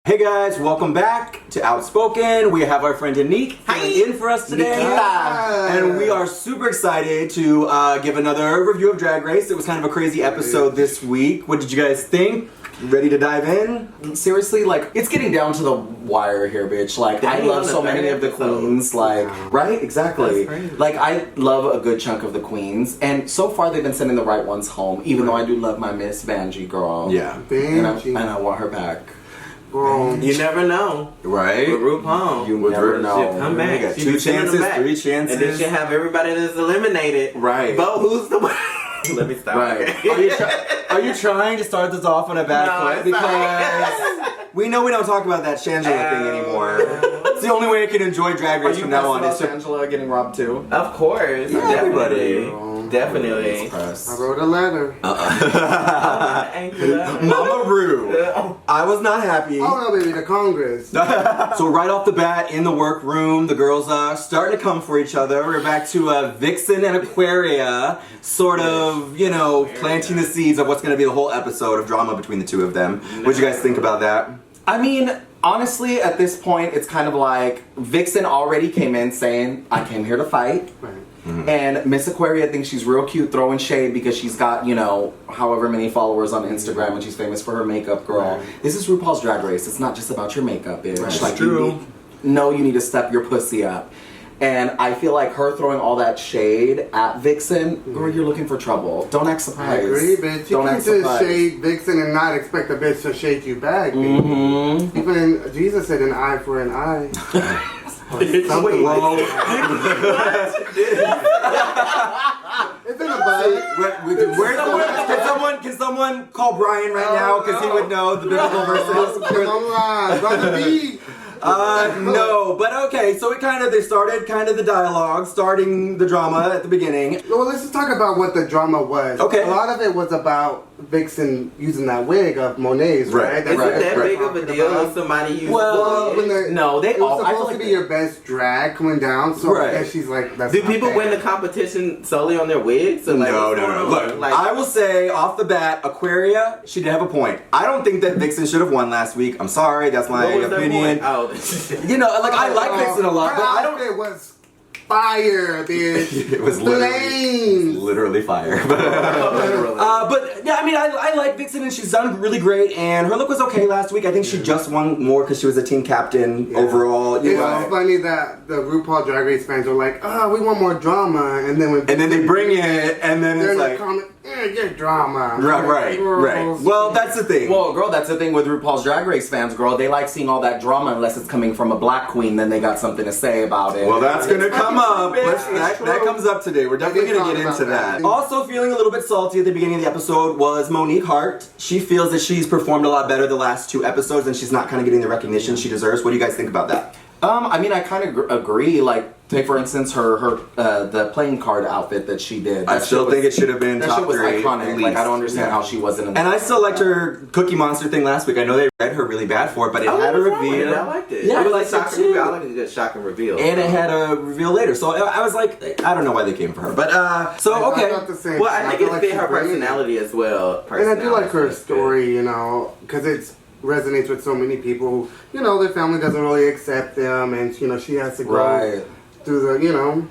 Hey guys, welcome back to Outspoken. We have our friend Danique in for us today. And we are super excited to give another review of Drag Race. It was kind of a crazy episode this week. What did you guys think? Ready to dive in? Seriously, like, it's getting down to the wire here, bitch. Like, I love so many of the queens. Like, right? Exactly. Like, I love a good chunk of the queens. And so far, they've been sending the right ones home. Even though I do love my Miss Vanjie girl. Yeah. And I want her back. You never know. Right? With RuPaul. You never know. She'll come back. You got 2 chances, 3 chances. And then she'll have everybody that's eliminated. Right. But who's the one? Let me stop. Right. Are you trying to start this off on a bad foot? Because we know we don't talk about that Shangela thing anymore. It's the only way I can enjoy Drag Race from now on. Is Shangela getting robbed too? Of course. Yeah, definitely. Definitely. I wrote a letter. Mama Ru. I was not happy. Oh no, baby, the Congress. So right off the bat, in the workroom, the girls are starting to come for each other. We're back to Vixen and Aquaria, sort of, you know, planting the seeds of what's going to be the whole episode of drama between the two of them. What do you guys think about that? I mean, honestly, at this point, it's kind of like Vixen already came in saying, I came here to fight. Right. Mm-hmm. And Miss Aquaria thinks she's real cute throwing shade because she's got, you know, however many followers on Instagram and she's famous for her makeup, girl. Right. This is RuPaul's Drag Race. It's not just about your makeup, bitch. That's like, true. You need to step your pussy up. And I feel like her throwing all that shade at Vixen, girl, you're looking for trouble. Don't act I surprised. agree, bitch. You Don't can't act just surprised. shade Vixen and not expect a bitch to shade you back, baby. Even Jesus said an eye for an eye. Something like that. It's in a bud. Can someone call Brian right now? Because he would know the biblical verses. Come on, Brother B. No, but okay, so they started kind of the dialogue, starting the drama at the beginning. Well, let's just talk about what the drama was. Okay. A lot of it was about Vixen using that wig of Monet's, right? Isn't that big of a deal about. if somebody uses Well, When it? no, they it was all. I feel supposed like to be your best drag coming down, so Right. I guess she's like, that's Do not people fair. win the competition solely on their wigs? Or like, No. what's going on? Look, Like, I will say off the bat, Aquaria, she did have a point. I don't think that Vixen should have won last week. I'm sorry, that's my what was their opinion. point? Oh. You know, like I like Vixen a lot, but I don't. It was fire, bitch. It was literally fire. But yeah, I mean, I like Vixen and she's done really great. And her look was okay last week. I think she just won more because she was a team captain overall. You It's know. just funny that the RuPaul Drag Race fans are like, "Oh, we want more drama," and then when They bring it, and then they're it's in the like, comment, get drama. right. Well, that's the thing. Well, girl, that's the thing with RuPaul's Drag Race fans, girl. They like seeing all that drama unless it's coming from a black queen, then they got something to say about it. Well, that's gonna come up. That true. comes up today. We're definitely gonna get into that. Also, feeling a little bit salty at the beginning of the episode was Monique Hart. She feels that she's performed a lot better the last 2 episodes, and she's not kind of getting the recognition she deserves. What do you guys think about that? I mean, I kind of agree. Like, take for instance her the playing card outfit that she did. I still think it should have been that top shit was 3. iconic. Like, I don't understand how she wasn't in And I still liked her Cookie Monster thing last week. I know they read her really bad for it, but it had a reveal. I liked it. Yeah, It was I like liked it shocking too. reveal. I like a good shocking reveal. And it had a reveal later. So I was like, I don't know why they came for her. But, so, okay. Well, I think it fit her personality as well. And I do like her story, you know, because it resonates with so many people who, you know, their family doesn't really accept them, and, you know, she has to go through the, you know,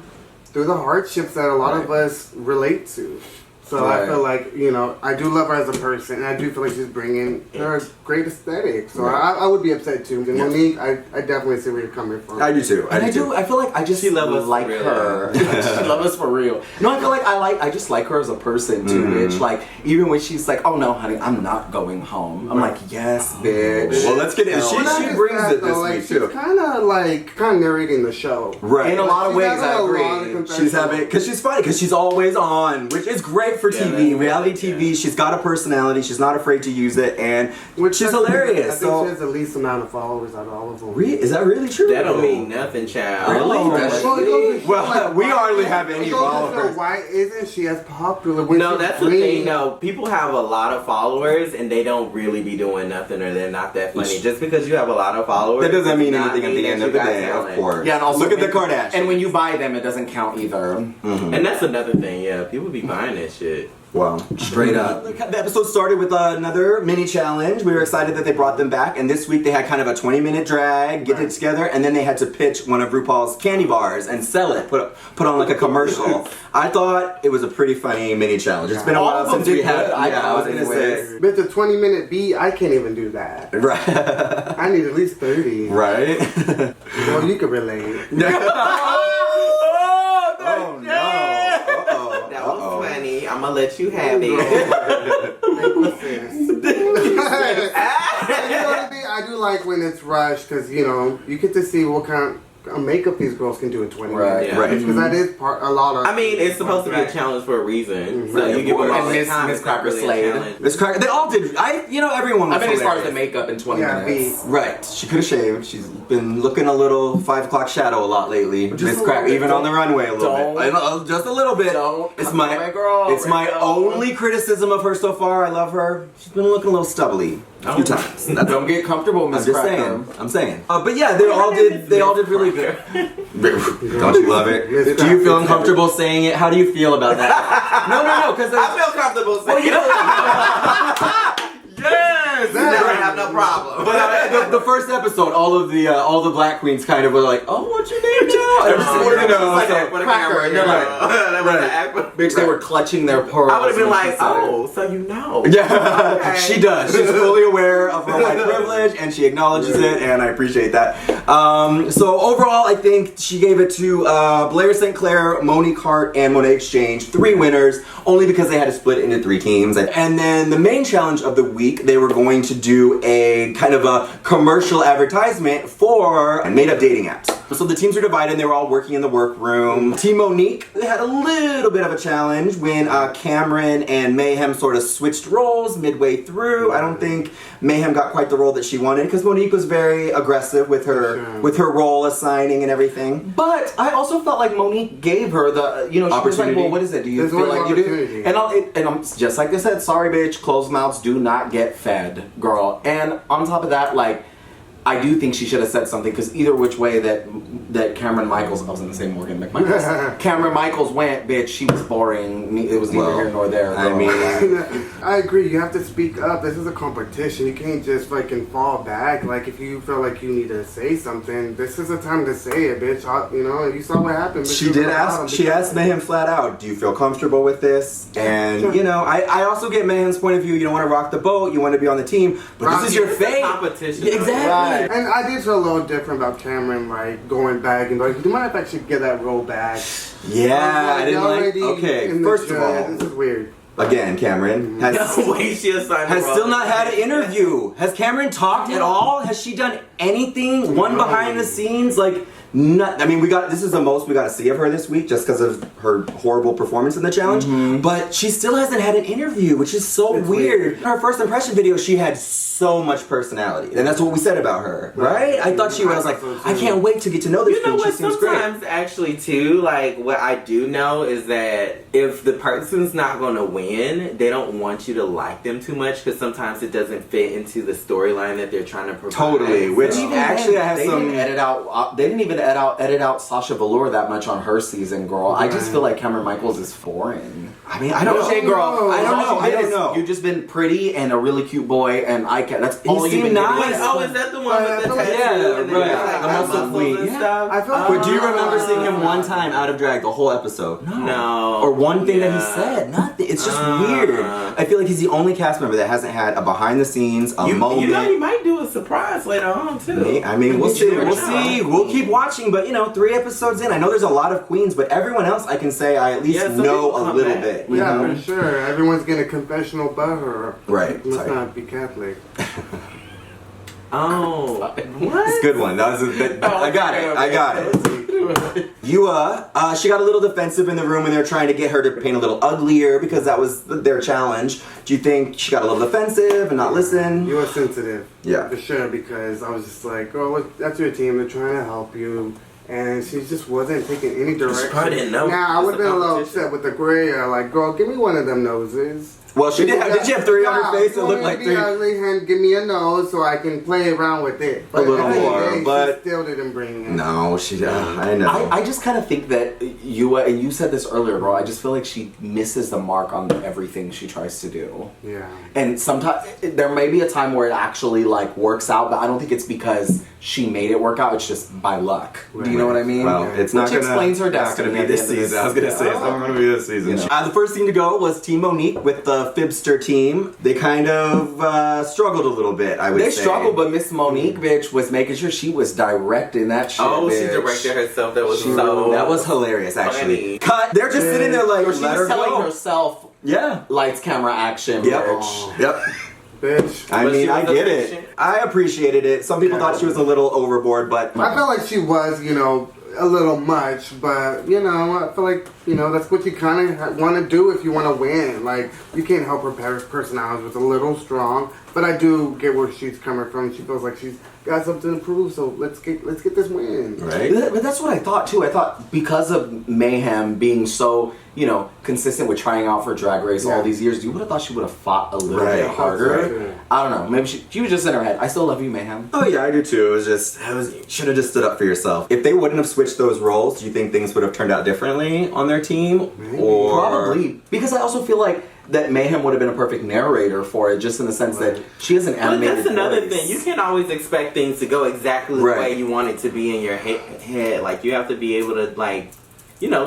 through the hardships that a lot of us relate to. So I feel like, you know, I do love her as a person, and I do feel like she's bringing her great aesthetic. So I would be upset too. And Monique, I definitely see where you're coming from. I do too. I feel like I just like real. her. She loves us for real. No, I feel like I just like her as a person too, bitch. Like, even when she's like, "Oh no, honey, I'm not going home," I'm like, "Yes, bitch." Well, let's get into it. She brings it this week too. She's kind of narrating the show. Right. In a lot of ways, I agree. She's having, because she's funny, because she's always on, which is great for TV, reality TV. She's got a personality. She's not afraid to use it, and she's hilarious. I think she has the least amount of followers out of all of them. Is that really true? That don't mean nothing, child. Really? Well, we hardly have any followers. Why isn't she as popular? No, that's the thing. No, people have a lot of followers and they don't really be doing nothing, or they're not that funny. Just because you have a lot of followers, that doesn't mean anything at the end of the day, of course. Yeah, and also look at the Kardashians. And when you buy them, it doesn't count either. And that's another thing. Yeah, people be buying that shit. Wow. Straight up. The episode started with another mini challenge. We were excited that they brought them back, and this week they had kind of a 20-minute drag, get it together, and then they had to pitch one of RuPaul's candy bars and sell it, put on like a commercial. I thought it was a pretty funny mini challenge. It's been a while since we had. I was gonna say. But the 20-minute beat, I can't even do that. Right. I need at least 30. Right. Well, you can relate. Oh no. Uh-oh. That was funny. I'm gonna let you have it. You know what I mean? I do like when it's rushed because, you know, you get to see what kind of makeup these girls can do in 20 minutes. Yeah. Right. Because that is a lot of... I mean, it's supposed to be a challenge for a reason. So you give them all the time. Miss It's not Cracker really a slayed. challenge. Miss Cracker, they all did. Everyone was I mean, as far as the hilarious. makeup in 20 minutes. Right. She could have shaved. She's been looking a little 5 o'clock shadow a lot lately. Just Miss a Cracker, little even bit. on the runway a little Don't. bit. I know, just a little bit. Don't It's come my my girl. It's my only criticism of her so far. I love her. She's been looking a little stubbly a few times. That's Don't get comfortable, I'm Miss just Cracker. saying. I'm saying. But yeah, they all did really good. Don't you love it? Do you feel uncomfortable saying it? How do you feel about that? No, because I feel comfortable saying yes. never have no problem. But the first episode, all the black queens kind of were like, "Oh, what's your name now?" Cracker, They're like, Bitch, they were clutching their pearls. I would have been when she like, said it. oh, so you know. Yeah, Okay. she does. She's fully aware of her white privilege, and she acknowledges it, and I appreciate that. So overall, I think she gave it to Blair St. Clair, Monique Hart, and Monet Exchange, 3 winners, only because they had to split into 3 teams. And then the main challenge of the week, they were going to do a kind of a commercial advertisement for made-up dating apps. So the teams were divided, and they were all working in the workroom. Team Monique, they had a little bit of a challenge when Cameron and Mayhem sort of switched roles midway through. I don't think Mayhem got quite the role that she wanted because Monique was very aggressive with her role assigning and everything. But I also felt like Monique gave her the, she was like, Opportunity. well, what is it? Do you There's feel always like you do? opportunity. And I'm just like I said, sorry, bitch, closed mouths do not get fed, girl. And on top of that, like, I do think she should have said something because either which way that Cameron Michaels, I was going to say Morgan McMichaels, Cameron Michaels went, bitch, she was boring. It was neither here nor there. I girl. mean, I agree. You have to speak up. This is a competition. You can't just fucking fall back. Like, if you feel like you need to say something, this is the time to say it, bitch. You saw what happened. Bitch. she did ask. She asked Mayhem flat out, "Do you feel comfortable with this?" And I also get Mayhem's point of view. You don't want to rock the boat. You want to be on the team, but this is your fate. Competition. Yeah, exactly. Right. And I did feel a little different about Cameron, like, going back and like, do you mind if I should get that role back? Yeah, I didn't like. Okay, first of all, this is weird. again, Cameron has The way she assigned the still role. not had an interview. Has Cameron talked at all? Has she done anything? One behind the scenes, like. I mean, this is the most we got to see of her this week just because of her horrible performance in the challenge. But she still hasn't had an interview, which is so weird. Her first impression video, she had so much personality. And that's what we said about her, right? I thought she was like, I can't wait to get to know this You know queen. what? She seems great. Sometimes, actually, too, like, what I do know is that if the person's not going to win, they don't want you to like them too much because sometimes it doesn't fit into the storyline that they're trying to provide. Totally. Which So- actually, I have They some. didn't edit out. They didn't even edit out Sasha Velour that much on her season, girl. I just feel like Cameron Michaels is foreign. I mean, I don't know. Shade, girl. I don't know. I don't know. You've just been pretty and a really cute boy, and that's all you've seemed been nice. giving. Oh, is that the one with the tattoo? Yeah, and then right. it's like The got muscle muscles queen. and Yeah. stuff? I felt But do you remember seeing him one time out of drag the whole episode? No. Or one thing that he said? Nothing. It's just weird. I feel like he's the only cast member that hasn't had a behind the scenes, a moment. You know, he might do a surprise later on, too. I mean, we'll see. You never We'll know. see. We'll keep watching. But 3 episodes in, I know there's a lot of queens, but everyone else, I can say I at least Yeah, some know people a come little back. bit. Yeah, You know? for sure. Everyone's getting a confessional about her. Right. Must Sorry. not be Catholic. Oh. What? It's a good one. That was a bit. I got it. I got it. She got a little defensive in the room when they were trying to get her to paint a little uglier because that was their challenge. Do you think she got a little defensive and not listen? You were sensitive. Yeah. For sure, because I was just like, girl, that's your team. They're trying to help you. And she just wasn't taking any direction. probably didn't know. Nah, I would have It's a been a little competition. upset with the Aquaria. Like, girl, give me one of them noses. Well, she did. Did she have 3 on her face that looked like 3? Ugly, and give me a nose so I can play around with it. But A little more, but she still didn't bring it. No, she didn't. I know. I just kind of think that and you said this earlier, bro. I just feel like she misses the mark on everything she tries to do. Yeah. And sometimes there may be a time where it actually like works out, but I don't think it's because she made it work out. It's just by luck. Right. Do you know what I mean? Well, it's not Which gonna, explains her not gonna destiny be at the this end of season. I was gonna say it's not gonna be this season. You know. The first team to go was Team Monique with the Fibster team. They kind of struggled a little bit, I would say. They struggled, but Miss Monique, bitch, was making sure she was directing that shit. Oh, bitch. she directed herself. That was That was hilarious, actually. funny. Cut. They're just sitting there like, Or she let was her telling go. herself, Yeah. lights, camera, action, Yep. bitch. Yep. Bitch. I But mean, she I was get efficient. it. I appreciated it. Some people thought she was a little overboard, but I felt like she was, a little much, but, I feel like, that's what you kind of want to do if you want to win. Like, you can't help her personality was a little strong, but I do get where she's coming from. She feels like she's got something to prove, so let's get this win. right? But that's what I thought too. I thought because of Mayhem being so, consistent with trying out for Drag Race all these years, you would have thought she would have fought a little Right. bit harder. Right. I don't know. Maybe she was just in her head. I still love you, Mayhem. Oh yeah, I do too. Should have just stood up for yourself. If they wouldn't have switched those roles, do you think things would have turned out differently on their team? Maybe. Or Probably. Because I also feel like that Mayhem would have been a perfect narrator for it, just in the sense that she has an But animated that's another voice. thing. You can't always expect things to go exactly the Right. way you want it to be in your head. Like, you have to be able to,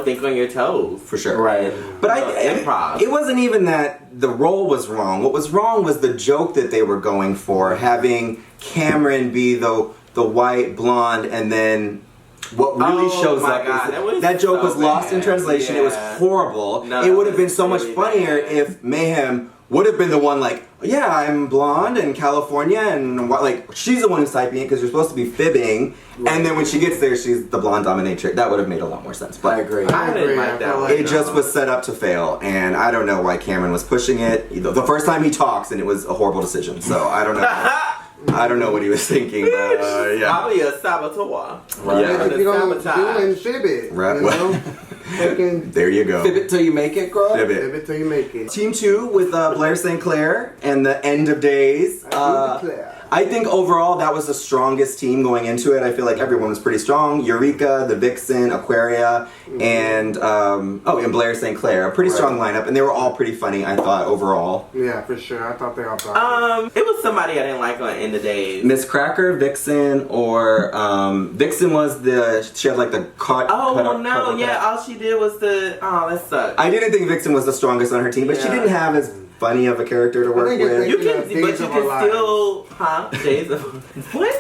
think on your toes. for sure, Right. But Improv. it wasn't even that the role was wrong. What was wrong was the joke that they were going for, having Cameron be the white blonde, and then what really Oh shows my up God, is that joke so was lost in bad. translation. It was Yeah. horrible. No, it would have been it's so much really funnier bad. if Mayhem would have been the one like, yeah, I'm blonde in California, and she's the one who's typing it because you're supposed to be fibbing, and then when she gets there, she's the blonde dominatrix. That would have made a lot more sense. But I agree. I didn't agree. like I that feel one. like it just was set up to fail, and I don't know why Cameron was pushing it. The first time he talks, and it was a horrible decision. So I don't know. I don't know what he was thinking, but yeah. Probably a saboteur. Right. Yeah. If you don't do Sabotage. and fib it. Right. Fucking There you go. Fib it till you make it, girl. Fib fib it. it till you make it. Team 2 with Blair St. Clair and the End of Days. I do declare. I think overall that was the strongest team going into it. I feel like everyone was pretty strong. Eureka, the Vixen, Aquaria, and and Blair St. Clair. A pretty strong lineup, and they were all pretty funny, I thought, overall. Yeah, for sure. I thought they all thought. It was somebody I didn't like on End of Days. Miss Cracker, Vixen, or Vixen was she had like the cut. Oh, cut well, up- no, cut up yeah, cut. all she did was that sucked. I didn't think Vixen was the strongest on her team, but she Yeah. didn't have as funny of a character to work think it's with. You can, Days but you of can Our Lives. still, Days of what?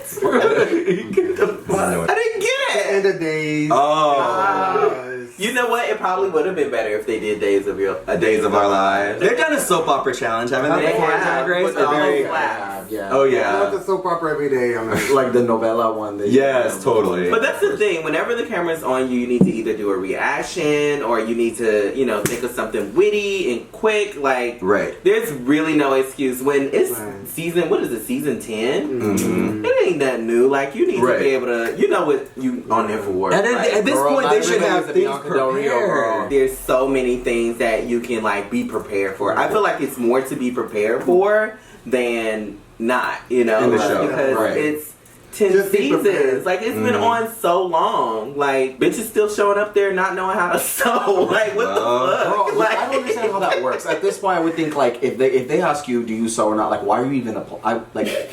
Get the fuck? I didn't get it. End of days. Oh. You know what? It probably would have been better if they did Days of Our Lives. They've done a soap opera challenge, haven't they? They before have, Drag Race? with They're all very- those laughs. Yeah. Oh I yeah. watch the soap opera every day. I mean, Like the novella one. That Yes, totally. But that's the thing. Whenever the camera's on you, you need to either do a reaction or you need to, think of something witty and quick. Like, Right. there's really no excuse when it's Right. season 10. Mhm. It ain't that new. Like, you need Right. to be able to, you know what you on there for work. And right? at this Girl, point, not they should everybody's have a things Bianca Del Rio, prepared. girl. There's so many things that you can be prepared for. I feel like it's more to be prepared for than not, In the just show, because right. it's 10 Just be seasons. prepared. Like, it's been on so long. Like, bitches still showing up there not knowing how to sew. Like, what Well, the fuck? Bro, I don't understand how that works. At this point, I would think if they ask you, do you sew or not? Like, why are you even why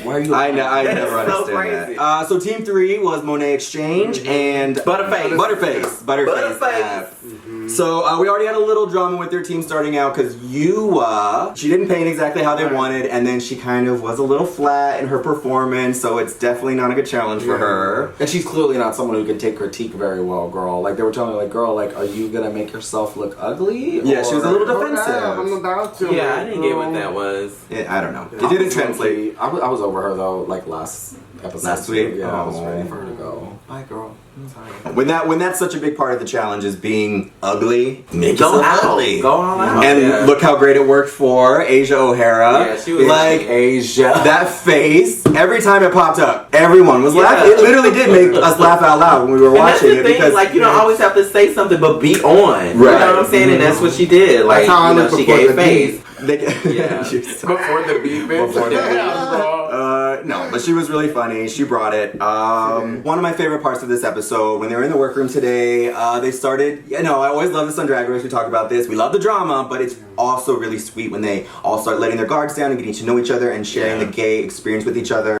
are you? I That is never so understand crazy. that. So team 3 was Monet Exchange and Butterface. Butterface. So we already had a little drama with their team starting out because she didn't paint exactly how they wanted, and then she kind of was a little flat in her performance. So it's definitely not a good challenge for her. And she's clearly not someone who can take critique very well, girl. Like they were telling her, girl, are you gonna make yourself look ugly? Yeah, she was a little defensive. I'm about to. Yeah, I didn't get what that was. Yeah, I don't know. It didn't translate. I was over her though, last episode. Last week? Yeah, I was Oh. ready for her to go. Bye, girl. I'm sorry. When that's such a big part of the challenge is being ugly, make Go yourself out. ugly. Go all out. And Yeah. look how great it worked for Asia O'Hara. Yeah, she was like Asia. that face. Every time it popped up, everyone was Yeah. laughing. It literally did make us laugh out loud when we were And that's watching the it thing, because you don't always have to say something, but be on. You know Right. what I'm saying? And that's what she did. Like, That's how I look she before gave the face. beat. Yeah. Before the beef, bitch. Before the beef. bro. No, but she was really funny. She brought it. One of my favorite parts of this episode, when they were in the workroom today, they started, I always love this on Drag Race, we talk about this. We love the drama, but it's also really sweet when they all start letting their guards down and getting to know each other and sharing the gay experience with each other.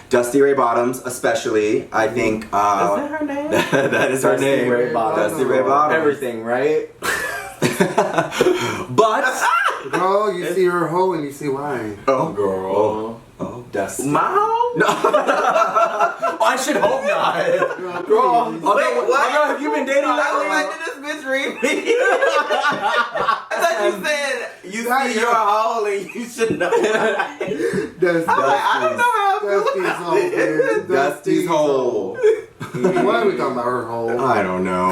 Dusty Ray Bottoms, especially, I think. Is that her name? That is her name. Ray Bottoms. Dusty Ray Bottoms. Everything, right? But. Girl, you see her hoe and you see why. Oh, girl. Oh. Dusty. My home? No. I should hope not. Girl, what? have you been dating I was lately? like, did this bitch read me? I thought you said you see your hole and you should know. That's I don't know how I feel about Dusty's hole. Why are we talking about her hole? I don't know.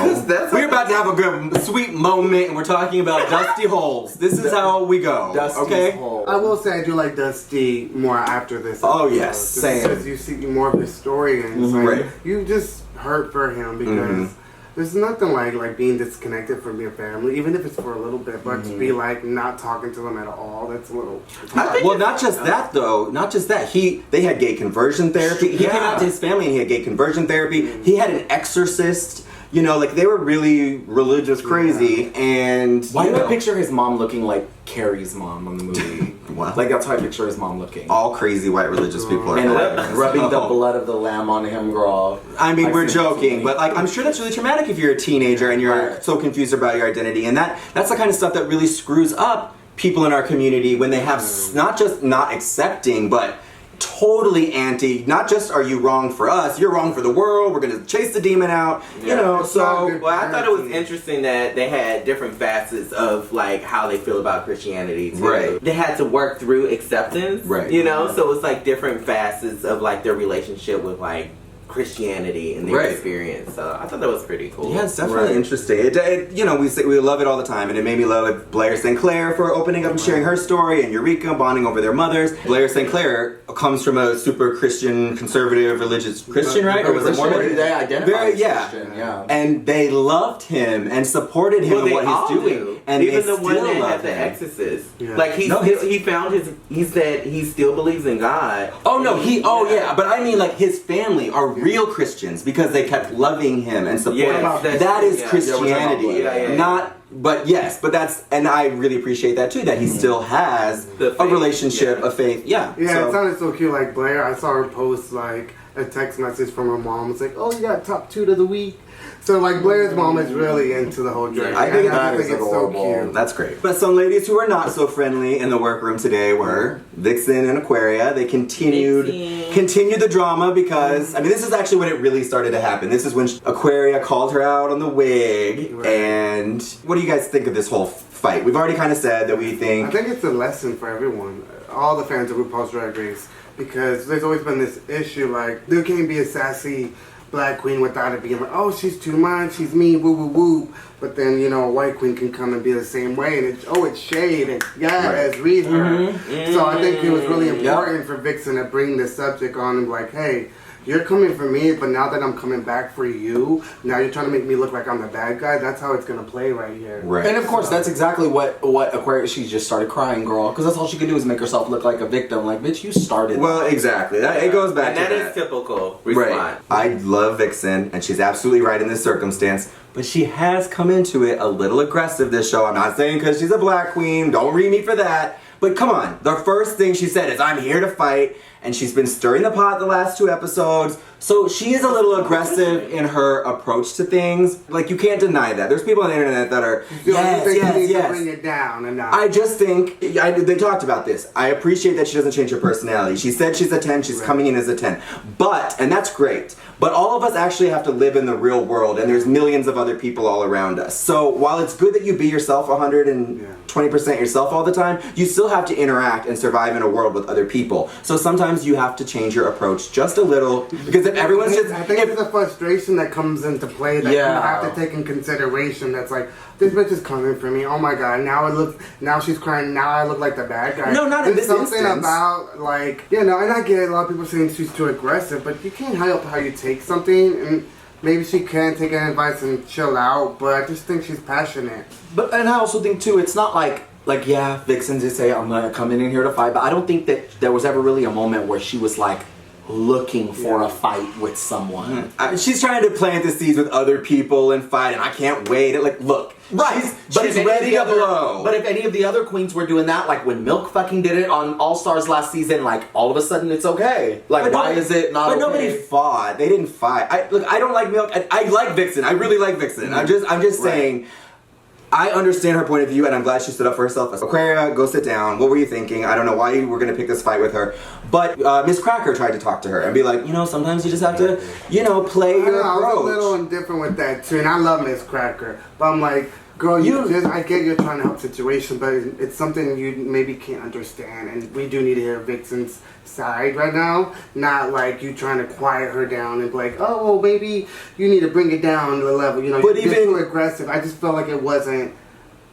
We're about to have a good, sweet moment, and we're talking about dusty holes. This is how we go. Dusty's okay? hole. I will say I do like Dusty more after this. Oh, episode, yes, just same. Because you see more of his story and it's like, Right. you just hurt for him because there's nothing like being disconnected from your family, even if it's for a little bit, but to be like not talking to them at all, that's a little. Well, not just that though. Not just that. They had gay conversion therapy. He came out to his family and he had gay conversion therapy. He had an exorcist. They were really religious crazy. And Why do I picture his mom looking like Carrie's mom on the movie? What? Like that's how I picture his mom looking. all crazy white religious people are And like hilarious. rubbing the Oh. blood of the lamb on him, girl. I mean, we're I've seen that joking, movie. but I'm sure that's really traumatic if you're a teenager and you're Right. so confused about your identity, and that's the kind of stuff that really screws up people in our community when they have not just not accepting, but totally anti. Not just are you wrong for us, you're wrong for the world. We're gonna chase the demon out. It's not good. Well, I thought it was interesting that they had different facets of like how they feel about Christianity too. Right. They had to work through acceptance. Right. So it's like different facets of like their relationship with like Christianity and their Right. experience. So I thought that was pretty cool. Yeah, it's definitely interesting. We love it all the time, and it made me love Blair St. Clair for opening up and sharing her story, and Eureka bonding over their mothers. Blair St. Clair comes from a super Christian, conservative, religious Christian, right? Or was it Mormon? They identify as yeah. Christian, yeah. And they loved him and supported him Well, in they what all he's doing, do. and even they the one still that love had the him. exorcist. Yeah. Like No, he found his. He said he still believes in God. Oh no, but I mean like his family are real Christians because they kept loving him and supporting Yeah, him. That is yeah. Christianity. Yeah. But that's, and I really appreciate that too, that he still has The a faith, relationship, yeah. a faith. Yeah. Yeah, so- it sounded so cute. Like Blair, I saw her post like a text message from her mom. It's like, oh, you got top 2 of the week. So like Blair's mom is really into the whole drag. I think that is it's so adorable. cute. That's great. But some ladies who are not so friendly in the workroom today were Vixen and Aquaria. They continued the drama because, I mean, this is actually when it really started to happen. This is when Aquaria called her out on the wig. Right. And what do you guys think of this whole fight? We've already kind of said that we I think... think it's a lesson for everyone, all the fans of RuPaul's Drag Race, because there's always been this issue like there can't be a sassy black queen without it being like, oh, she's too much, she's mean, woo woo woo. But then a white queen can come and be the same way, and it's shade, and yes, read her. So I think it was really important for Vixen to bring this subject on and be like, hey, you're coming for me, but now that I'm coming back for you, now you're trying to make me look like I'm the bad guy. That's how it's gonna play right here. Right. And of course, that's exactly what Aquarius. She just started crying, girl, because that's all she could do is make herself look like a victim. Like, bitch, you started. Well, exactly. It goes back And to that is typical response. Right. I love Vixen, and she's absolutely right in this circumstance. But she has come into it a little aggressive this show. I'm not saying because she's a black queen. Don't read me for that. But come on. The first thing she said is, I'm here to fight. And she's been stirring the pot the last 2 episodes. So she is a little aggressive in her approach to things. Like, you can't deny that. There's people on the internet that are, You think you need to yes. bring it down and not. I just think, they talked about this. I appreciate that she doesn't change her personality. She said she's a 10, she's coming in as a 10. But, and that's great, but all of us actually have to live in the real world, and there's millions of other people all around us. So while it's good that you be yourself 120% yourself all the time, you still have to interact and survive in a world with other people. So sometimes you have to change your approach just a little, because if everyone's just... I think it's the frustration that comes into play that you have to take in consideration. That's like, this bitch is coming for me. Oh my god! Now she's crying. Now I look like the bad guy. No, not in this something instance. about like and I get a lot of people saying she's too aggressive, but you can't help how you take something. And maybe she can take advice and chill out, but I just think she's passionate. And I also think too, it's not like like, yeah, Vixen did say, I'm gonna come in here to fight, but I don't think that there was ever really a moment where she was like looking for a fight with someone. She's trying to plant the seeds with other people and fight, and I can't wait. Like, look, she's ready to blow. But if any of the other queens were doing that, like when Milk fucking did it on All Stars last season, like all of a sudden it's okay. Like, why is it not okay? But nobody fought. They didn't fight. I don't like Milk. I like Vixen. I really like Vixen. I'm just saying. I understand her point of view, and I'm glad she stood up for herself. Aquaria, go sit down. What were you thinking? I don't know why you were going to pick this fight with her. But Miss Cracker tried to talk to her and be like, sometimes you just have to, play your approach. I was a little indifferent with that, too. And I love Miss Cracker. But I'm like, girl, I get you're trying to help situation, but it's something you maybe can't understand. And we do need to hear Vixen's side right now. Not like you trying to quiet her down and be like, oh, well, maybe you need to bring it down to the level. But you're too aggressive. I just felt like it wasn't.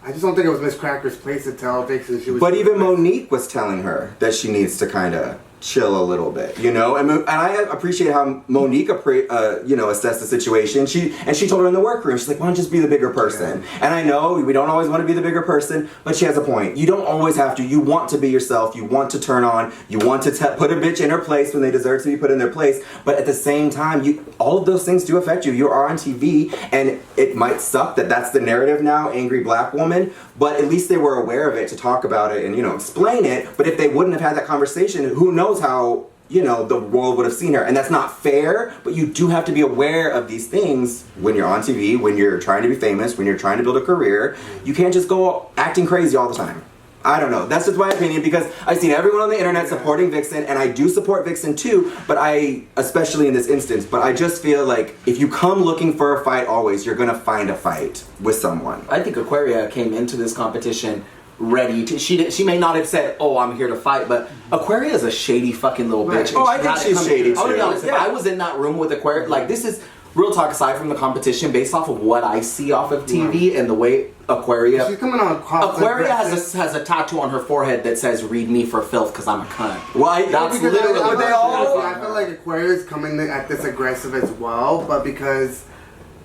I just don't think it was Miss Cracker's place to tell Vixen she was. But even Monique was telling her that she needs to kind of chill a little bit, and I appreciate how Monique, assessed the situation. She told her in the workroom, she's like, why don't you just be the bigger person? Yeah. And I know we don't always want to be the bigger person, but she has a point. You don't always have to. You want to be yourself. You want to turn on. You want to put a bitch in her place when they deserve to be put in their place. But at the same time, all of those things do affect you. You are on TV, and it might suck that that's the narrative now, angry black woman, but at least they were aware of it to talk about it and, explain it. But if they wouldn't have had that conversation, who knows how, the world would have seen her. And that's not fair, but you do have to be aware of these things when you're on TV, when you're trying to be famous, when you're trying to build a career. You can't just go acting crazy all the time. I don't know. That's just my opinion, because I've seen everyone on the internet supporting Vixen, and I do support Vixen too, but especially in this instance, but I just feel like if you come looking for a fight always, you're gonna find a fight with someone. I think Aquaria came into this competition ready to. She may not have said, "Oh, I'm here to fight," but Aquaria is a shady fucking little bitch. Oh, I think she's shady too. I'll be honest. If I was in that room with Aquaria, like, this is real talk. Aside from the competition, based off of what I see off of TV and the way Aquaria, she's coming on. Aquaria has a tattoo on her forehead that says "Read me for filth" because I'm a cunt. Well, that's literally what they all. I feel like Aquaria is coming at this aggressive as well, but because.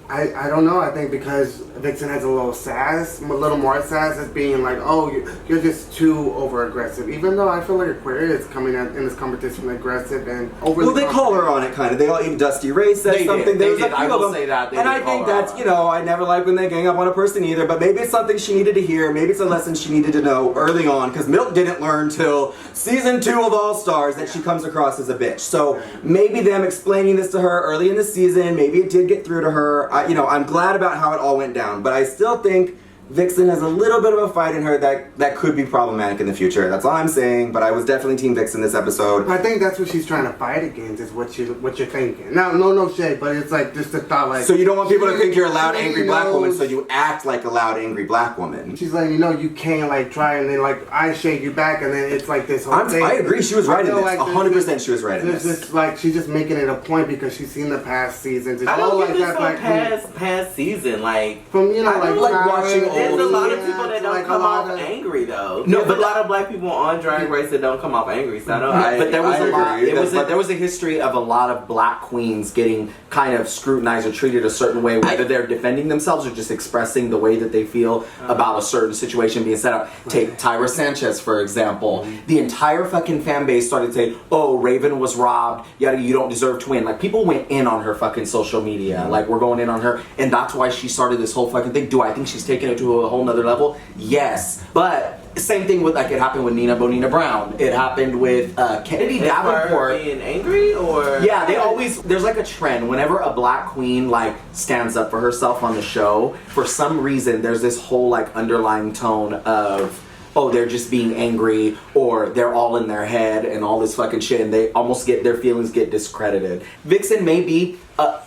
I don't know. I think because Vixen has a little sass, a little more sass, as being like, oh, you're just too over aggressive. Even though I feel like Aquaria is coming in this competition aggressive and overly. Well, they call her on it, kind of. They all even Dusty Ray said something. They did. I will say that. And I think that's, I never like when they gang up on a person either. But maybe it's something she needed to hear. Maybe it's a lesson she needed to know early on, because Milk didn't learn till season 2 of All Stars that she comes across as a bitch. So maybe them explaining this to her early in the season, maybe it did get through to her. I'm glad about how it all went down, but I still think Vixen has a little bit of a fight in her that could be problematic in the future. That's all I'm saying, but I was definitely Team Vixen this episode. I think that's what she's trying to fight against, is what you're thinking. Now, no shade, but it's like just a thought, like. So you don't want people to think you're a loud, angry black woman, so you act like a loud, angry black woman. She's like, you can't like try, and then like I shake you back, and then it's like this whole thing. I agree, she was right in this. 100% she was right in this. Just like she's just making it a point because she's seen the past seasons. I don't get this from past season, like from like watching. There's a lot of people that don't come off angry though. No, but a lot of black people on Drag Race that don't come off angry. So I don't. But there was a lot. There was a history of a lot of black queens getting kind of scrutinized or treated a certain way, whether they're defending themselves or just expressing the way that they feel about a certain situation being set up. Take Tyra Sanchez, for example. The entire fucking fan base started saying, "Oh, Raven was robbed. Yada, you don't deserve to win." Like, people went in on her fucking social media. Like, we're going in on her, and that's why she started this whole fucking thing. Do I think she's taking it to a whole nother level? Yes, but same thing with, like, it happened with Nina Bonina Brown. It happened with Kennedy Davenport. Being angry, or yeah, they always, there's like a trend whenever a black queen like stands up for herself on the show. For some reason, there's this whole like underlying tone of, oh, they're just being angry, or they're all in their head and all this fucking shit, and they almost get their feelings get discredited. Vixen may be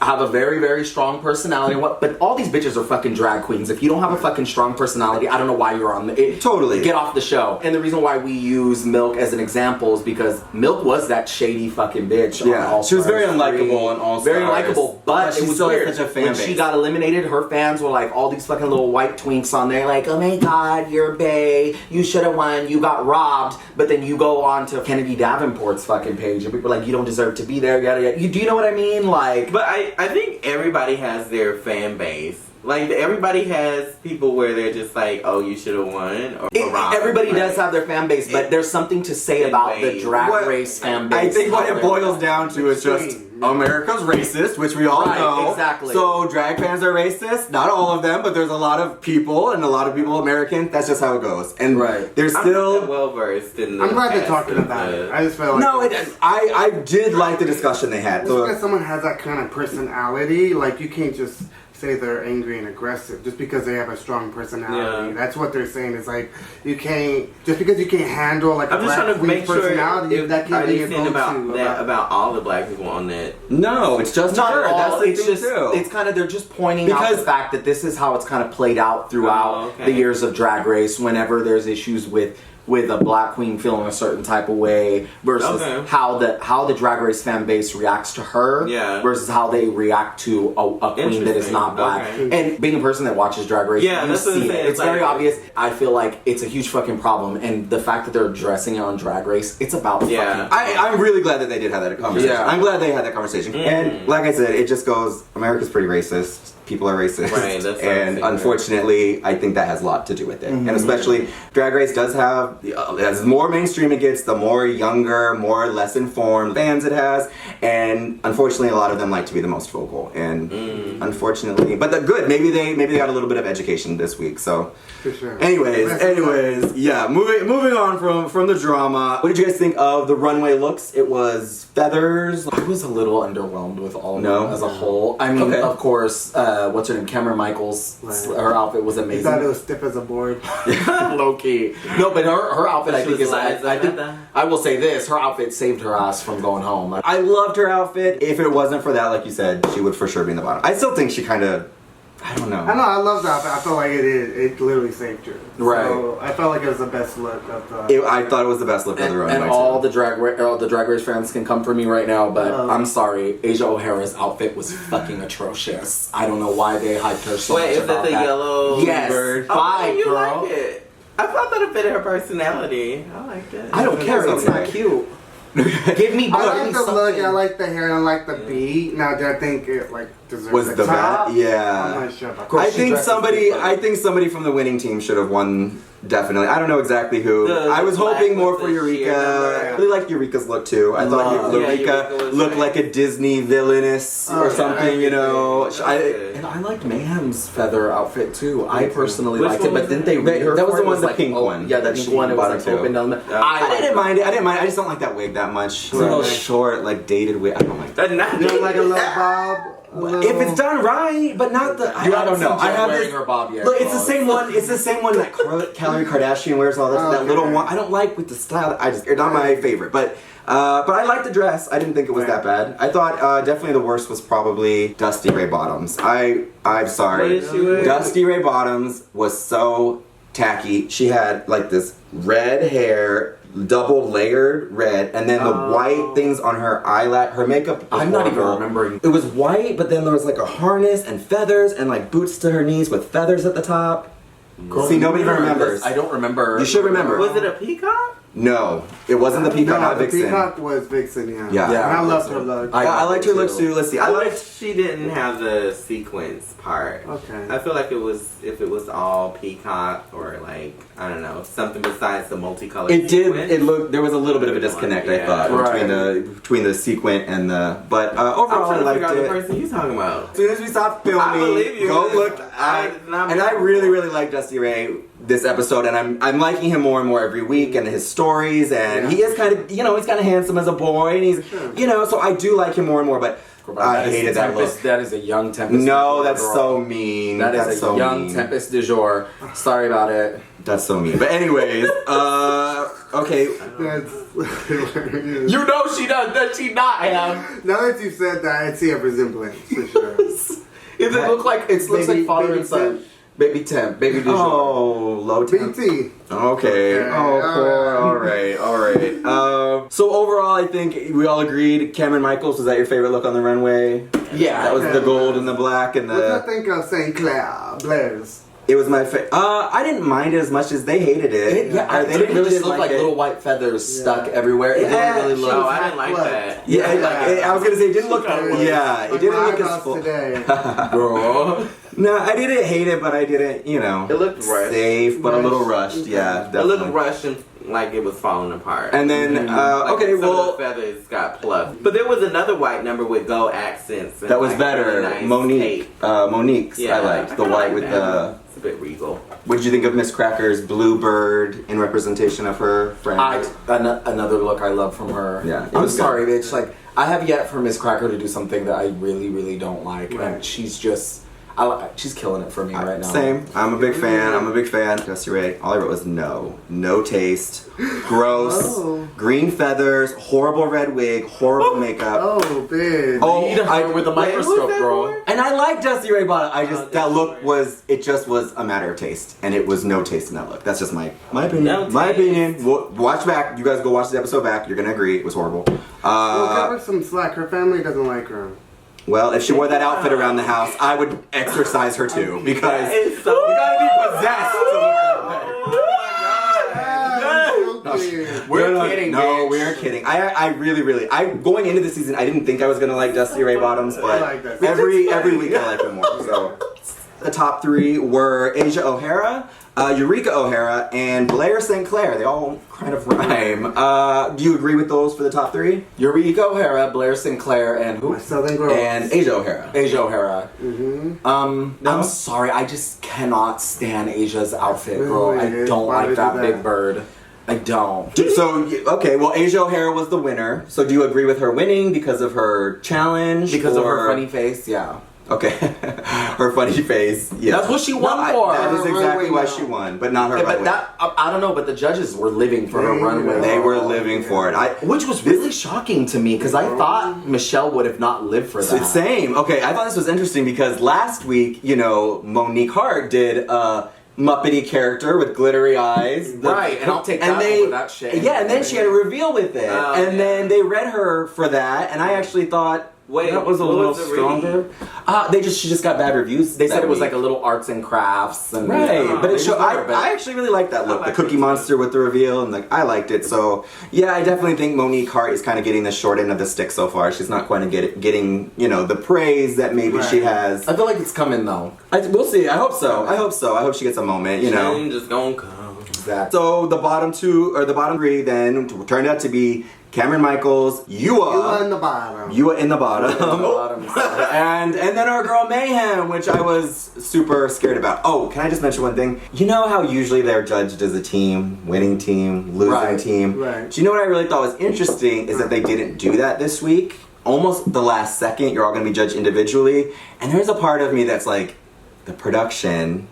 have a very, very strong personality, but all these bitches are fucking drag queens. If you don't have a fucking strong personality, I don't know why you're on totally get off the show. And the reason why we use Milk as an example is because Milk was that shady fucking bitch. Yeah, on All she was very unlikable on All Stars. Very unlikable, but it was weird. Such a fan when base. She got eliminated, her fans were like all these fucking little white twinks on there, like, oh my god, you're bae, you should have won, you got robbed. But then you go on to Kennedy Davenport's fucking page, and people are like, you don't deserve to be there, yada yada. Do you know what I mean? Like, but I think everybody has their fan base. Like, everybody has people where they're just like, oh, you should have won. Or Everybody does have their fan base, but there's something to say about the Drag Race fan base. I think what it boils down to is just America's racist, which we all know. Exactly. So drag fans are racist. Not all of them, but there's a lot of people, and a lot of people American. That's just how it goes. And there's still well versed in the I'm glad they're talking about it. I just felt like I did like the discussion they had. just because someone has that kind of personality, like you can't just say they're angry and aggressive just because they have a strong personality. That's what they're saying. It's like you can't just because you can't handle like I'm a just black trying to make personality. sure That can't be your go-to about all the black people on that. No, it's just not her. all. That's the It's thing just too. it's kind of they're just pointing out the fact that this is how it's kind of played out throughout the years of Drag Race. Whenever there's issues with a black queen feeling a certain type of way versus how the Drag Race fan base reacts to her versus how they react to a queen that is not black. And being a person that watches Drag Race, you see it. It's very obvious. I feel like it's a huge fucking problem, and the fact that they're addressing it on Drag Race, it's about fucking. I'm really glad that they did have that conversation. Yeah. I'm glad they had that conversation. And like I said, it just goes, America's pretty racist. People are racist. Right, that's and unfortunately, I think that has a lot to do with it. And especially, Drag Race does have, as more mainstream it gets, the more younger, more less informed fans it has. And unfortunately, a lot of them like to be the most vocal. And unfortunately, but the good, maybe they got a little bit of education this week. So, for sure. anyways, yeah, moving on from the drama. What did you guys think of the runway looks? It was feathers. I was a little underwhelmed with all of them as a whole. I mean, of course, what's her name? Cameron Michaels. Her outfit was amazing. You thought it was stiff as a board. Low key. No, but her outfit, I think, is. I will say this: her outfit saved her ass from going home. I loved her outfit. If it wasn't for that, like you said, she would for sure be in the bottom. I still think she kind of. I don't know. I love the outfit. I felt like it literally saved her. Right. So I felt like it was the best look of the. I thought it was the best look of the runway. And all the Drag Race fans can come for me right now, but I'm sorry, Asia O'Hara's outfit was fucking atrocious. I don't know why they hyped her so much. Wait, is that the yellow bird? Bye, you girl. Like it. I thought that it fit her personality. I liked it. I don't care. It's not cute. Give me. I like the look. I like the hair. I like the beat. Now, do I think it deserves was the top? best? Yeah. I'm not sure about that. I think somebody from the winning team should have won. Definitely. I don't know exactly who. I was hoping more for Eureka. I really liked Eureka's look too. I thought Eureka looked like a Disney villainess or something, you know. And I liked Mayhem's feather outfit too. I personally liked it, but didn't they read her? That was the one, the pink one. Yeah, the pink one. It was like open down. I didn't mind it. I just don't like that wig that much. It's a little short, like dated wig. I don't like that. You don't like a little bob? If it's done right, but not the. I don't know. I have this. Look, it's the same one. It's the same one that Khloe Kardashian wears. All that little one. I don't like with the style. It's not my favorite. But I like the dress. I didn't think it was that bad. I thought definitely the worst was probably Dusty Ray Bottoms. I'm sorry. What did she wear? Dusty Ray Bottoms was so tacky. She had like this red hair. Double layered red, and then the white things on her eyelash, her makeup. I'm not even remembering. It was white, but then there was like a harness and feathers and like boots to her knees with feathers at the top. See, nobody even remembers. I don't remember. You should remember. Was it a peacock? No, it wasn't the peacock. Not the Vixen. peacock was Vixen. Yeah. Yeah. And I loved her look. I liked her look too. Let's see. I wish she didn't have the sequence part. Okay. I feel like if it was all peacock or like I don't know something besides the multicolored. It did. sequence. It looked. There was a little bit of a disconnect. I thought between the sequin and the. But overall, I liked it. The person you talking about. As soon as we stopped filming, I believe you. go look. I really like Dusty Ray this episode, and I'm liking him more and more every week, and his stories, and he is kind of he's kind of handsome as a boy, and he's so I do like him more and more, but. I hated that look. That is a young Tempest. No, that's so mean. That's so young mean. Tempest du jour. Sorry about it. That's so mean. But anyways, okay. You know she does. Does she not, Am? Now that you've said that, I see a resemblance for sure. It looks like father and son. Baby temp, baby du jour. Oh, low temp. BT. Okay. Oh, poor. All right. So overall, I think we all agreed. Cameron Michaels, was that your favorite look on the runway? Yeah, that was the gold and the black and the. What do you think of St. Clair Blair's? It was my I didn't mind it as much as they hated it. They didn't really look like little white feathers stuck everywhere. It didn't really look. No, I didn't like that. Yeah, I was gonna say it didn't look. Yeah, it didn't look as full. Today. Girl. No, I didn't hate it, but I didn't. You know, It looked rushed. safe, but a little rushed. Okay. Yeah, It definitely. looked rushed and like it was falling apart. And then, Like okay, some well, of the feathers got plucked. But there was another white number with gold accents. And that was like better. really nice Monique, tape. Monique's. Yeah, I liked the kinda white like with that. It's a bit regal. What did you think of Miss Cracker's bluebird in representation of her friend? Another look I love from her. Yeah, it I'm was sorry, good. bitch. Like, I have yet for Miss Cracker to do something that I really, really don't like, and she's just, she's killing it for me right now. Same. I'm a big fan. Jessie Ray. All I wrote was no taste, gross, Oh. green feathers, horrible red wig, horrible makeup. Oh, bitch. Oh, Eat her with a microscope, girl. And I like Jessie Ray Bottom. That look was just a matter of taste, and it was no taste in that look. That's just my opinion. No My taste. opinion. Watch back. You guys go watch the episode back. You're gonna agree it was horrible. Well, give her some slack. Her family doesn't like her. Well, if she wore that outfit around the house, I would exorcise her too, because That is so- you gotta be possessed to look that way. We're kidding, No, bitch. we're kidding. I really, going into the season, I didn't think I was gonna like Dusty Ray Bottoms, but I like that. every week I like her more. So the top three were Asia O'Hara, Eureka O'Hara, and Blair St. Clair. They all kind of rhyme. Do you agree with those for the top three? Eureka O'Hara, Blair Sinclair, and who? My Southern girl. And Asia O'Hara. Asia O'Hara. Mm-hmm. I'm sorry, I just cannot stand Asia's outfit, girl. Really? I don't Why like would that you do that? big bird. I don't. So, okay, well, Asia O'Hara was the winner. So, do you agree with her winning because of her challenge? Because of her or- funny face, yeah. Okay. Her funny face. Yeah. That's what she won No, for. That is Her exactly runway why now. she won, but not her Yeah, but runway. that, I don't know, but the judges were living for her runway. They were living for it. Which was really shocking to me, because I thought Michelle would have not lived for that. Same. Okay, I thought this was interesting because last week, Monique Hart did a Muppety character with glittery eyes. Right, and I'll take that over that shit. Yeah, and then she had a reveal with it. Oh, and yeah. then they read her for that, and I actually thought Wait, that was a what little was the stronger. She just got bad reviews. They said that it was week. like a little arts and crafts. And Right, but they it showed, just were, but- I actually really liked that look. I The like Cookie it. Monster with the reveal, and I liked it. So, yeah, I definitely think Monique Hart is kind of getting the short end of the stick so far. She's not quite getting, the praise that maybe she has. I feel like it's coming though. We'll see. I hope so. I hope she gets a moment, Change is gonna come. Exactly. So the bottom three then turned out to be Cameron Michaels, You Yua, in the bottom. Yua in the bottom, Bottom. and then our girl Mayhem, which I was super scared about. Oh, can I just mention one thing? You know how usually they're judged as a team, winning team, losing Right. team. Right. Do you know what I really thought was interesting is that they didn't do that this week. Almost the last second, you're all going to be judged individually, and there's a part of me that's like, the production.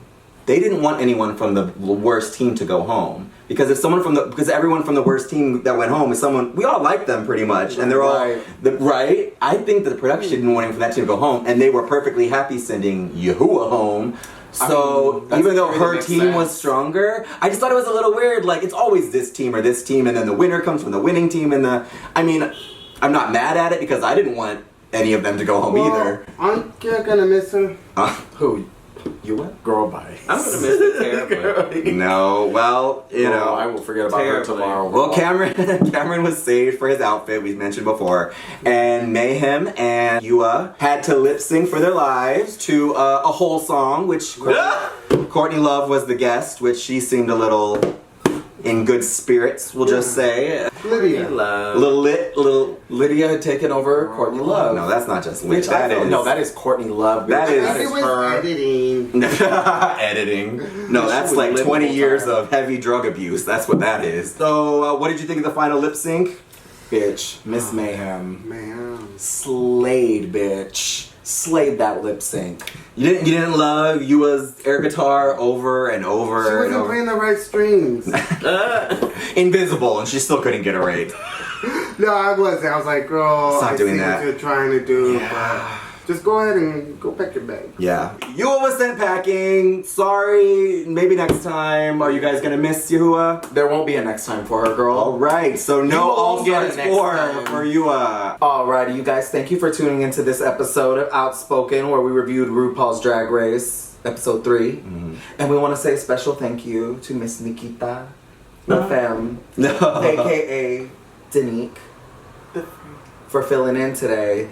They didn't want anyone from the worst team to go home. Because everyone from the worst team that went home is someone, we all like them pretty much, and they're all, right? I think that the production didn't want anyone from that team to go home, and they were perfectly happy sending Yahuwah home. So, that's even though really her makes team was sense. stronger, I just thought it was a little weird. Like, it's always this team or this team, and then the winner comes from the winning team, I'm not mad at it because I didn't want any of them to go home either. Aren't you gonna miss her? Who? You what? Girl, bye. I'm gonna miss it terribly. No, well, I will forget about her Terribly. tomorrow. Well, Cameron was saved for his outfit, we mentioned before. And Mayhem and Yua had to lip sync for their lives to a whole song, which Courtney Love was the guest, which she seemed a little in good spirits, we'll just say. Lydia. Little. Lydia had taken over Courtney Love. No, that's not just Lit. Which that is Courtney Love. That is- It was editing. Editing. No, that's She like would live 20 the whole years time. of heavy drug abuse. That's what that is. So, what did you think of the final lip sync? Bitch. Miss Mayhem. Man. Slayed, bitch. Slayed that lip sync. You didn't love Yua's air guitar over and She over and wasn't over. playing the right strings. Invisible, and she still couldn't get a rate. No, I wasn't. I was like, girl, Stop I doing see that. what you're trying to do, Yeah. but just go ahead and go pack your bag. Yeah. Yua was sent packing. Sorry. Maybe next time. Are you guys gonna miss Yua? There won't be a next time for her, girl. All right. So no You will All get Stars it next 4 time. for Yua. Alrighty, you guys, thank you for tuning into this episode of Outspoken, where we reviewed RuPaul's Drag Race. episode 3. And we want to say a special thank you to Miss Nikita, the femme, aka Danique, for filling in today.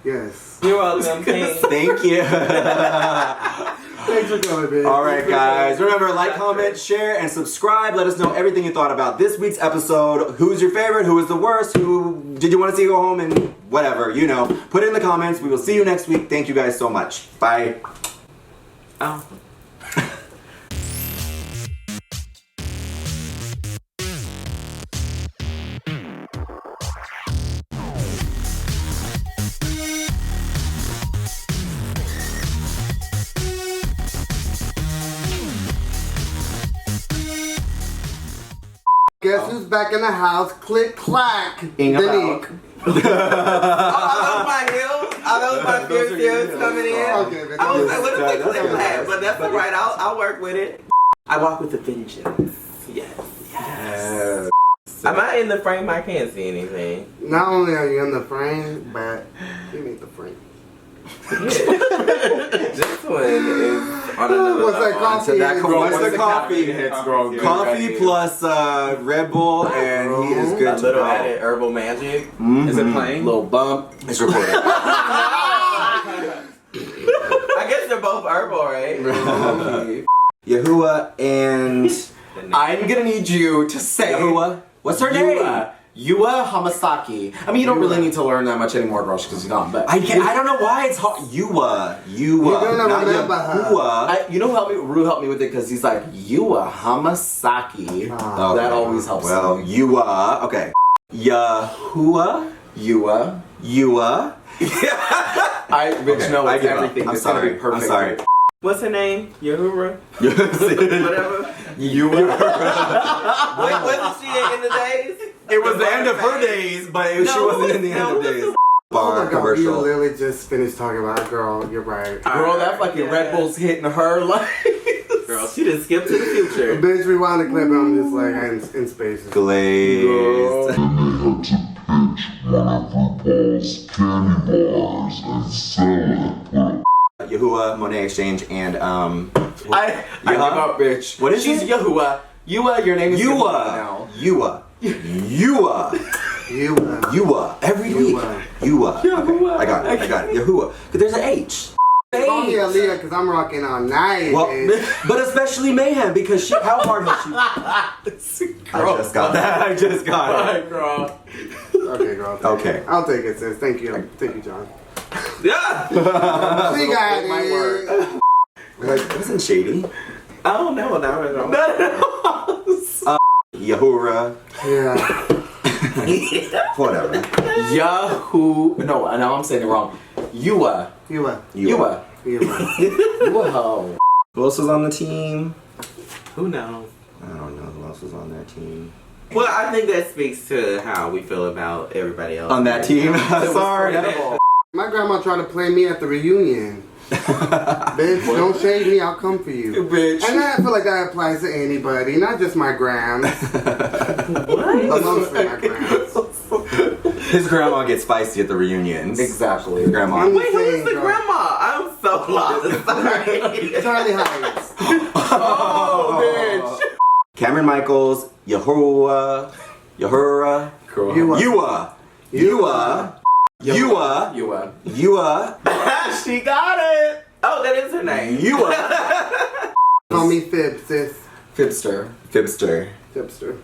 Yes. You're welcome. Thank you. Thanks for coming, babe. All right, guys. Remember, like, comment, share, and subscribe. Let us know everything you thought about this week's episode. Who's your favorite? Who was the worst? Who did you want to see go home? And whatever, you know. Put it in the comments. We will see you next week. Thank you guys so much. Bye. Oh. Guess who's back in the house? Click clack. Danique. Oh, are those my heels? Are those my fierce heels coming in? Okay, but I was like, what is that's the clip okay. at? But that's alright, I'll work with it. I walk with a vengeance. Yes. Am I in the frame? I can't see anything. Not only are you in the frame, but you make the frame. This one is on another What's that level. coffee? What's the coffee? Coffee Coffee plus Red Bull, and he is good A to little go. added herbal magic. Is it playing? Little bump. It's recording. I guess they're both herbal, right? Yahuwah and I'm gonna need you to say Yahuwah. What's her name? Yua Hamasaki. I mean, you don't really need to learn that much anymore, Rush, because you're gone. But I don't know why it's hard. Yua. You're gonna not remember her. Yahuwah. you know who helped me? Ru helped me with it because he's like Yua Hamasaki. Okay. That always helps. Well, me. Yua. Okay. Yahuwah. Yua. Yua. Bitch, Okay, no, I it's give up. everything. I'm It's sorry. gonna be perfect. I'm sorry. What's her name? Yahura? Whatever. Yua. Wasn't she in the days? It was the end of her days, but she wasn't in the end of days. Oh Bar my god, you commercial. literally just finished talking about it, girl. You're right. Girl, that fucking Red Bull's hitting her like. Girl, she didn't skip to the future. Bitch, rewind the clip. I'm just like in space. Glazed. They had to pitch one of RuPaul's candy bars and sell it. Yahuwah, Monet Exchange, and I give up, bitch. What is She's it? Yahuwah. Yua, your name is Yahuwah now. Yua. Every week. Yua. Okay, I got it. Yahuwah. But there's an H. Call me Aaliyah because I'm rocking all night. Well, bitch. but especially Mayhem because how hard has she? I just got that. I just got it. Alright, girl. Okay, girl. Okay. I'll take it, sis. Thank you. Thank you, John. Yeah. She got my it. word. Like, it wasn't shady. Oh, no. Yahuwah. Yeah. Whatever. Yahoo. No, now I'm saying it wrong. Yua. You what? Yua. You what? Whoa. Who else was on the team? Who knows? I don't know who else was on that team. Well, I think that speaks to how we feel about everybody else. On that team? Sorry. My grandma tried to play me at the reunion. Bitch, don't shade me, I'll come for you. Bitch. And I feel like that applies to anybody, not just my grams. But mostly my grams. His grandma gets feisty at the reunions. Exactly. His grandma. I'm Wait, who is saying, the girl. grandma? I'm so lost. Sorry. Charlie Heights. Oh, bitch. Cameron Michaels, Yahuwah, Yahuwah, Yua. Yua, She got it. Oh, that is her name. Yua. Call me Fib, sis. Fibster. Fibster. Fibster.